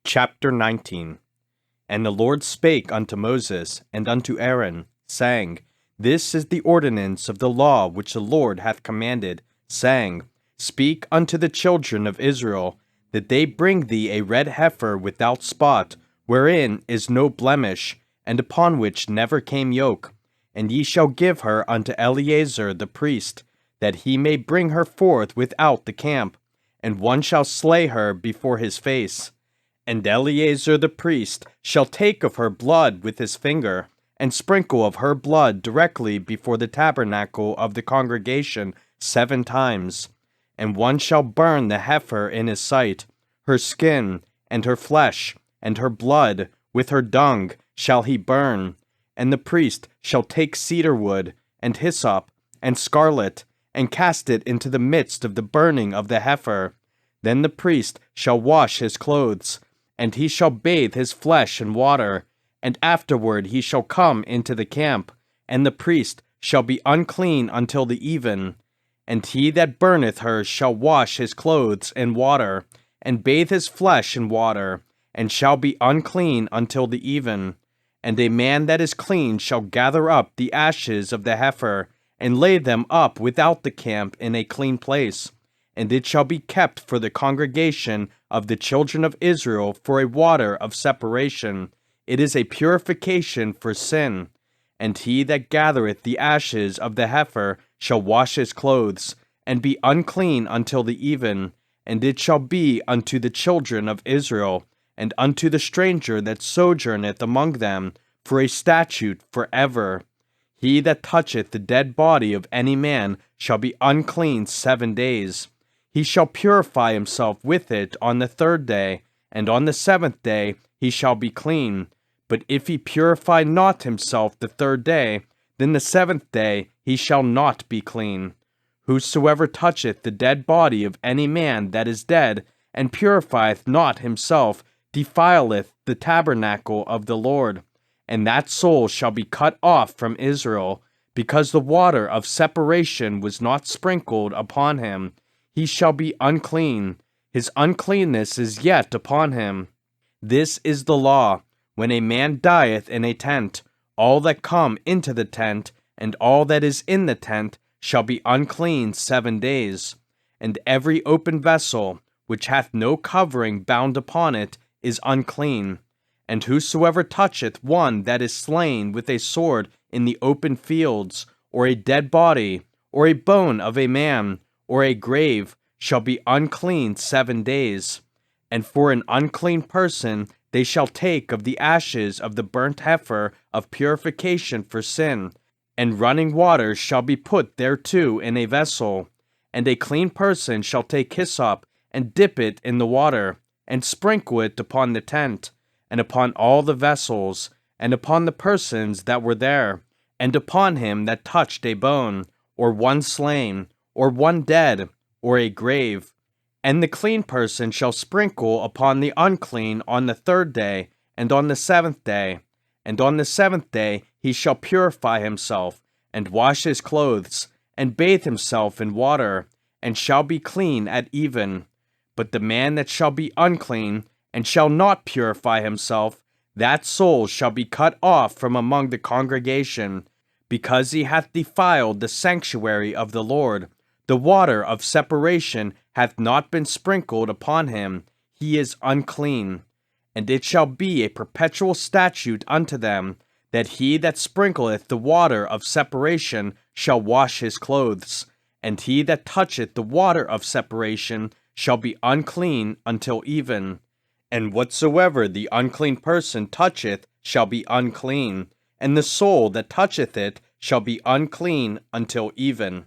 Chapter 19. And the Lord spake unto Moses and unto Aaron, saying, This is the ordinance of the law which the Lord hath commanded, saying, Speak unto the children of Israel, that they bring thee a red heifer without spot, wherein is no blemish, and upon which never came yoke. And ye shall give her unto Eleazar the priest, that he may bring her forth without the camp, and one shall slay her before his face. And Eleazar the priest shall take of her blood with his finger, and sprinkle of her blood directly before the tabernacle of the congregation 7 times. And one shall burn the heifer in his sight, her skin, and her flesh, and her blood, with her dung, shall he burn. And the priest shall take cedar wood, and hyssop, and scarlet, and cast it into the midst of the burning of the heifer. Then the priest shall wash his clothes, and he shall bathe his flesh in water, and afterward he shall come into the camp, and the priest shall be unclean until the even. And he that burneth her shall wash his clothes in water, and bathe his flesh in water, and shall be unclean until the even. And a man that is clean shall gather up the ashes of the heifer, and lay them up without the camp in a clean place. And it shall be kept for the congregation of the children of Israel for a water of separation. It is a purification for sin. And he that gathereth the ashes of the heifer shall wash his clothes, and be unclean until the even. And it shall be unto the children of Israel, and unto the stranger that sojourneth among them, for a statute forever. He that toucheth the dead body of any man shall be unclean 7 days. He shall purify himself with it on the 3rd day, and on the 7th day he shall be clean. But if he purify not himself the 3rd day, then the 7th day he shall not be clean. Whosoever toucheth the dead body of any man that is dead, and purifieth not himself, defileth the tabernacle of the Lord. And that soul shall be cut off from Israel, because the water of separation was not sprinkled upon him. He shall be unclean. His uncleanness is yet upon him. This is the law. When a man dieth in a tent, all that come into the tent, and all that is in the tent, shall be unclean 7 days. And every open vessel, which hath no covering bound upon it, is unclean. And whosoever toucheth one that is slain with a sword in the open fields, or a dead body, or a bone of a man, or a grave, shall be unclean 7 days. And for an unclean person they shall take of the ashes of the burnt heifer of purification for sin, and running water shall be put thereto in a vessel. And a clean person shall take hyssop, and dip it in the water, and sprinkle it upon the tent, and upon all the vessels, and upon the persons that were there, and upon him that touched a bone, or one slain, or one dead, or a grave. And the clean person shall sprinkle upon the unclean on the 3rd day, and on the 7th day. And on the 7th day he shall purify himself, and wash his clothes, and bathe himself in water, and shall be clean at even. But the man that shall be unclean, and shall not purify himself, that soul shall be cut off from among the congregation, because he hath defiled the sanctuary of the Lord. The water of separation hath not been sprinkled upon him. He is unclean. And it shall be a perpetual statute unto them, that he that sprinkleth the water of separation shall wash his clothes. And he that toucheth the water of separation shall be unclean until even. And whatsoever the unclean person toucheth shall be unclean, and the soul that toucheth it shall be unclean until even.